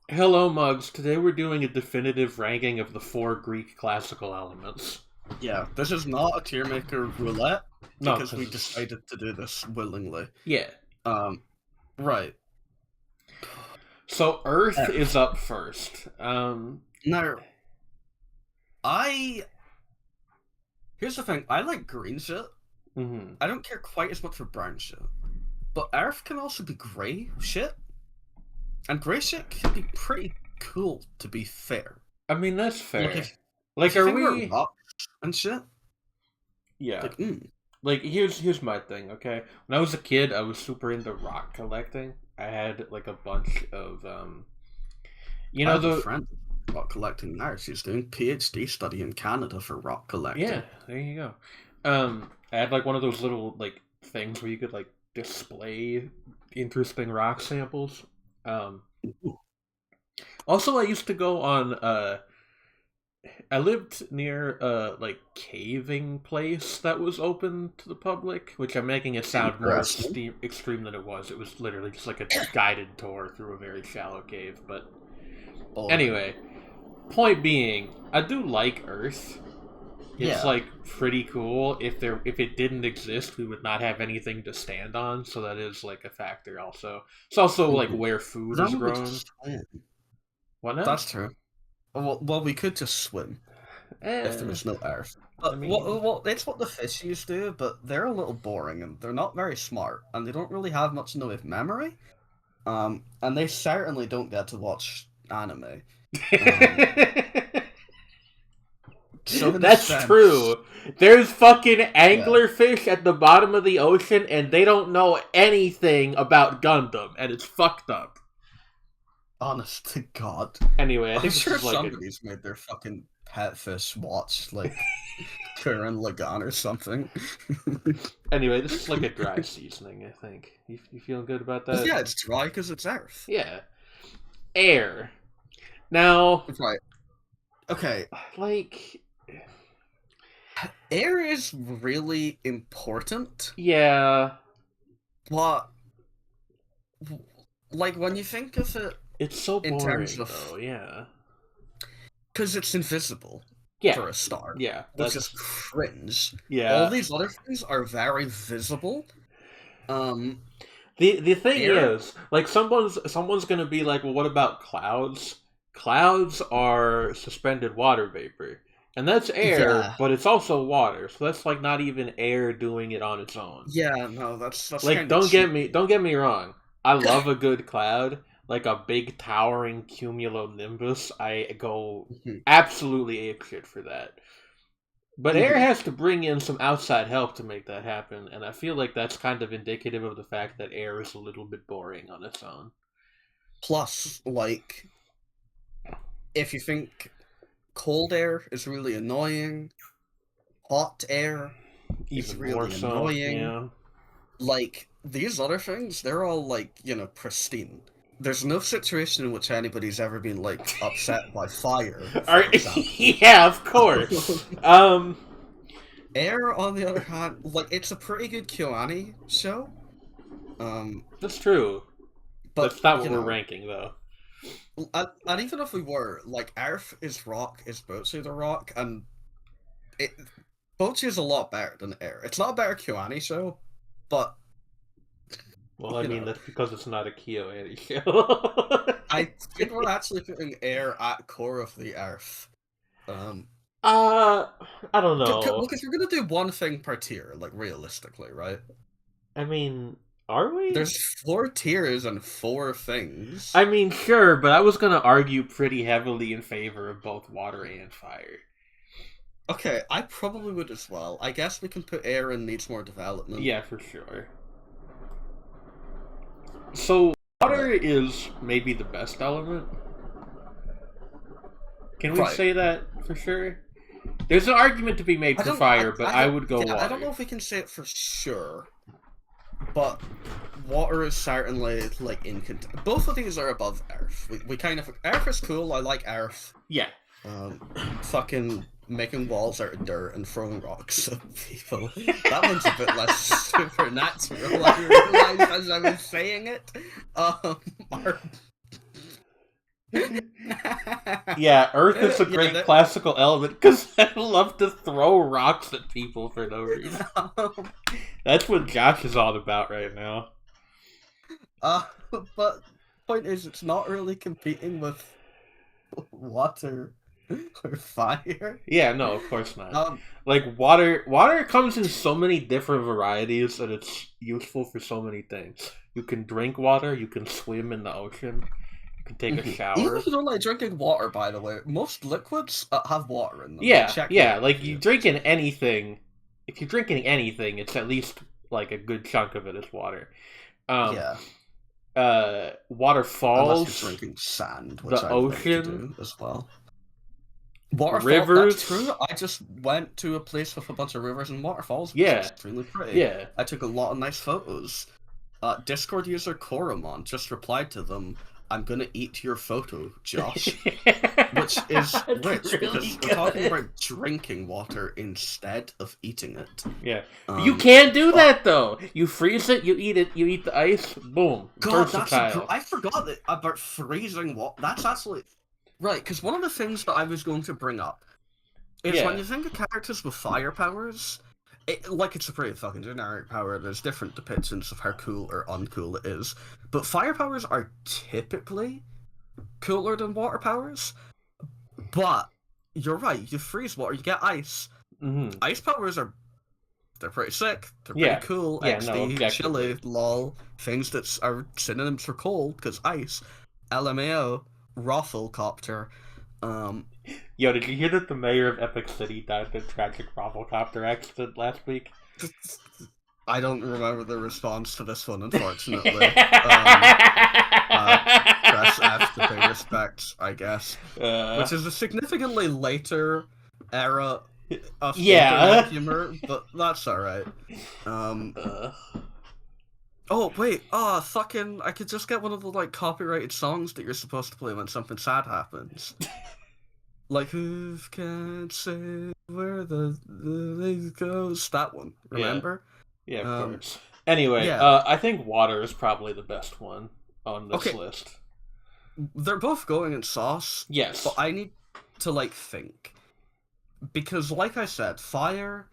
Hello, Mugs. Today we're doing a definitive ranking of the four Greek classical elements. Yeah, this is not a tier maker roulette No, because because we it's... decided to do this willingly. Yeah. Um, right. So, Earth is Earth. up first. Now, I here's the thing. I like green shit. mhm. I don't care quite as much for brown shit. But Earth can also be grey shit, and grey shit can be pretty cool. To be fair, I mean, that's like fair. if Like, you are think about we... rocks and shit, Yeah. like Like, here's my thing, okay? When I was a kid, I was super into rock collecting. I had, like, a bunch of, You I know, have a the... friend rock collecting now. She's doing PhD study in Canada for rock Yeah, collecting. there you go. I had, like, one of those little, like, things where you could, like, display interesting rock samples. Um, Also, I used to go on. I lived near a like caving place that was open to the public, which I'm making it sound more Interesting. extreme than it was. It was literally just like a guided tour through a very shallow cave. But Boring. anyway, point being, I do like Earth. It's Yeah. like pretty cool. If it didn't exist, we would not have anything to stand on. So that is like a factor. Also, it's also like Mhm. where food Then is we would grown. just swim. What now? That's true. Well, we could just swim if there Eh, was no earth. I But mean, it's what the fishies do, but they're a little boring and they're not very smart and they don't really have much in the way of memory. And they certainly don't get to watch anime. Um, so in a that's sense, true. There's fucking yeah, anglerfish at the bottom of the ocean, and they don't know anything about Gundam, and it's fucked up. honest to God, Anyway, I I'm think this sure is like a. somebody's made their fucking pet fish watch like Karen Lagan or something. Anyway, this is like a dry seasoning. I think you feeling good about that? Yeah, it's dry because it's Earth. Yeah. Air. Now, Right. Okay. like, Air is really important, yeah, but like when you think of it it's so in terms boring of though. Yeah. because it's invisible Yeah. for a start, Yeah. which is That's cringe. All yeah. these other things are very visible. Um, The thing air, is, like someone's gonna be like, well, what about clouds? Clouds are suspended water vapor, and that's air, yeah, but it's also water. So that's like not even air doing it on its own. yeah, no, that's Like, kind of cheap. don't get me wrong. I love a good cloud, like a big towering cumulonimbus. I go Mhm, absolutely apeshit for that. But Air mhm. has to bring in some outside help to make that happen, and I feel like that's kind of indicative of the fact that Air is a little bit boring on its own. Plus, like, if you think cold air is really annoying, hot air is Even more really so, annoying. yeah. Like these other things, they're all like, pristine. There's no situation in which anybody's ever been like upset by fire, Are, for example. yeah, of course. Air, on the other hand, like it's a pretty good Kyoani show. Um, That's true. but That's not what we're ranking, though. and even if we were, like, Earth is rock, is Botsu the rock, and it Botsu is a lot better than Air. It's not a better Kyoani show, but Well, I you mean, know, that's because it's not a Kyoani show. I think we're actually putting Air at core of the Earth. Um, uh, I don't Well, know. because we're gonna do one thing per tier, like realistically, right? I mean, are we? There's four tiers and four things. I mean, sure, but I was gonna argue pretty heavily in favor of both water and fire. Okay, I probably would as well. I guess we can put air in needs more development. Yeah, for sure. So, Right. water is maybe the best element. Can we Right. say that for sure? There's an argument to be made I for don't fire, but I I don't would go yeah, I don't know water. if we can say it for sure, but water is certainly like both of these are above earth. We kind of earth is cool, I like earth. Yeah. Fucking making walls out of dirt and throwing rocks at people. That one's a bit less supernatural, I realized as I was saying it. Um, our, Yeah, Earth is a Yeah, great classical element because I love to throw rocks at people for no reason. That's what Josh is all about right now. uh, but point is, it's not really competing with water or fire. Yeah, no, of course not. Um, Like water comes in so many different varieties and it's useful for so many things. You can drink water, you can swim in the ocean, you can take a Even shower. if you don't like drinking water, by the way, most liquids have water in them. Like, Yeah, check yeah, your like you reviews. drinking anything, if you're drinking anything, it's at least like a good chunk of it is water. Um Yeah, unless you're Waterfalls, drinking sand, which the I'd like to ocean, do as well. Waterfall, that's true. rivers. I just went to a place with a bunch of rivers and waterfalls, which was Yeah, extremely pretty. yeah. I took a lot of nice photos. Discord user Koromon just replied to them, "I'm gonna eat your photo, Josh." Which is It's rich really because we're talking good. about drinking water instead of eating it. Yeah. You Um, can't do but that though. You freeze it, you eat it, you eat the ice, boom. God, Versatile. I forgot about freezing water. That's absolutely right. Because one of the things that I was going to bring up is when Yeah. you think of characters with fire powers, like it's a pretty fucking generic power. There's different depictions of how cool or uncool it is, but fire powers are typically cooler than water powers. But you're right. You freeze water, you get ice. Hmm. Ice powers are they're pretty sick. They're pretty Yeah. cool. Yeah, no, XD, objectively. chilly, lol. Things that are synonyms for cold because ice. LMAO, Rafflecopter. Um, Yo, did you hear that the mayor of Epic City died in a tragic Rafflecopter accident last week? I don't remember the response to this one, unfortunately. Press F to pay respects, I guess. uh, Which is a significantly later era of internet yeah. humor, but that's alright. Uh, Oh wait, fucking! I could just get one of the like copyrighted songs that you're supposed to play when something sad happens. Like who can say where the thing goes? That one, yeah. remember? Yeah, of Um, course. Anyway, yeah. I think water is probably the best one on this Okay, list. they're both going in sauce, but Yes. I need to like think because, like I said, fire.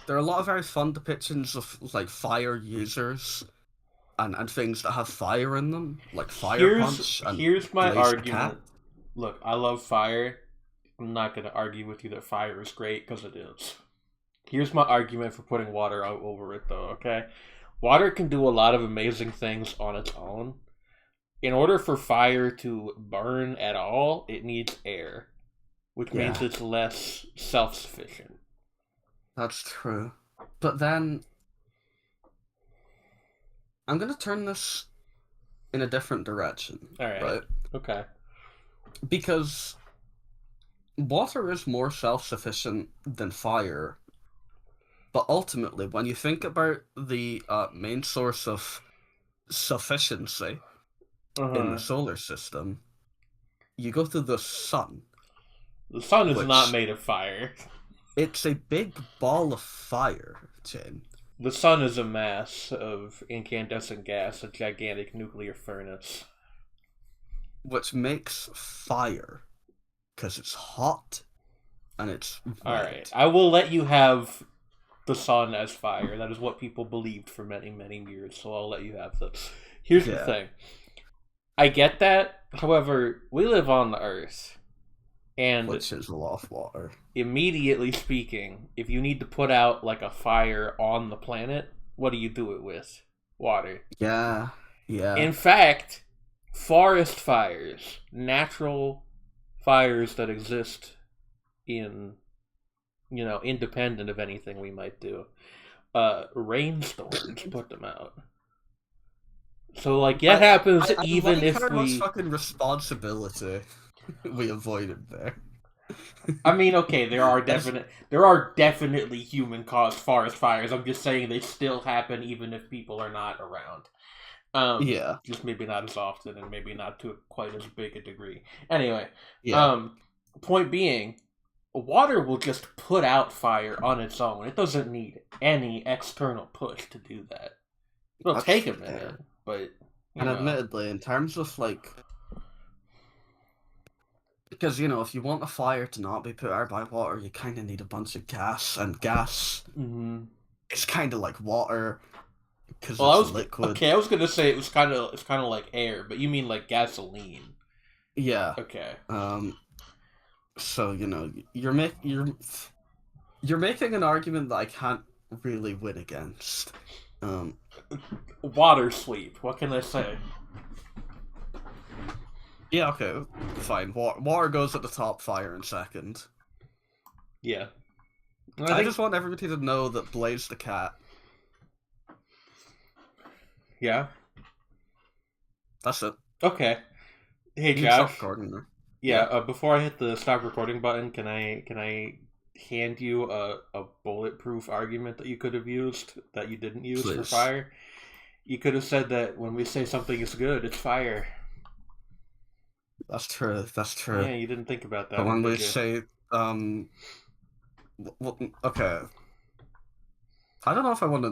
There are a lot of very fun depictions of like fire users and things that have fire in them, like Fire Punch and Here's my Blaze the Cat. argument. Look, I love fire. I'm not going to argue with you that fire is great because it is. Here's my argument for putting water over it, though, okay? Water can do a lot of amazing things on its own. In order for fire to burn at all, it needs air, which means Yeah, it's less self sufficient. that's true. But then I'm gonna turn this in a different direction, Alright. right? Okay. Because water is more self-sufficient than fire, but ultimately, when you think about the main source of sufficiency Uh in the huh. solar system, you go to the sun, The sun is not which made of fire. it's a big ball of fire, Jane, The sun is a mass of incandescent gas, a gigantic nuclear furnace. which makes fire because it's hot and it's Alright, red. I will let you have the sun as fire. That is what people believed for many, many years, so I'll let you have this. Here's the Yeah, thing. I get that, however, we live on the Earth, and which is a lot of water. immediately speaking, if you need to put out like a fire on the planet, what do you do it with? Water. Yeah, yeah, In fact, forest fires, natural fires that exist in, independent of anything we might do, rainstorms put them out. So, like, that happens I even like if how much we. fucking responsibility we avoided there. I mean, okay, there are definitely human caused forest fires. I'm just saying they still happen even if people are not around. Yeah, Just maybe not as often and maybe not to quite as big a degree. Anyway, yeah, um, point being, water will just put out fire on its own. It doesn't need any external push to do that. It'll that's take a fair. minute, but you And know, admittedly, in terms of like Because, you know, if you want a fire to not be put out by water, you kind of need a bunch of gas, and gas Mm-hmm. is kind of like water because Well, I it's was liquid. okay. I was gonna say it's kind of like air, but you mean like gasoline? Yeah. Okay. So you know, you're making an argument that I can't really win against. Um. Water sleep. What can I say? Yeah. Okay. Fine. Water goes at the top. Fire in second. Yeah. I just want everybody to know that Blaze the cat. Yeah. That's it. Okay. Hey You can stop Josh. recording there. Yeah. Yeah. Before I hit the stop recording button, can I hand you a bulletproof argument that you could have used that you didn't use for Please. fire? You could have said that when we say something is good, it's fire. That's true. That's true. Yeah, you didn't think about that But one, when we did you? say well, okay. I don't know if I want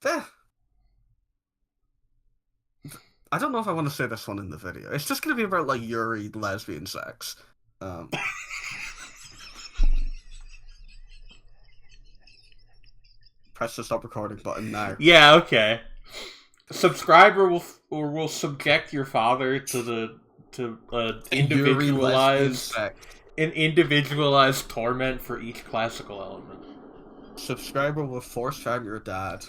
to. I don't know if I want to say this one in the video. It's just gonna be about like Yuri lesbian sex. Um, press the stop recording button now. Yeah. Okay. Subscriber will subject your father to Yuri lesbian sex. an individualized torment for each classical element. Subscriber will force down your dad.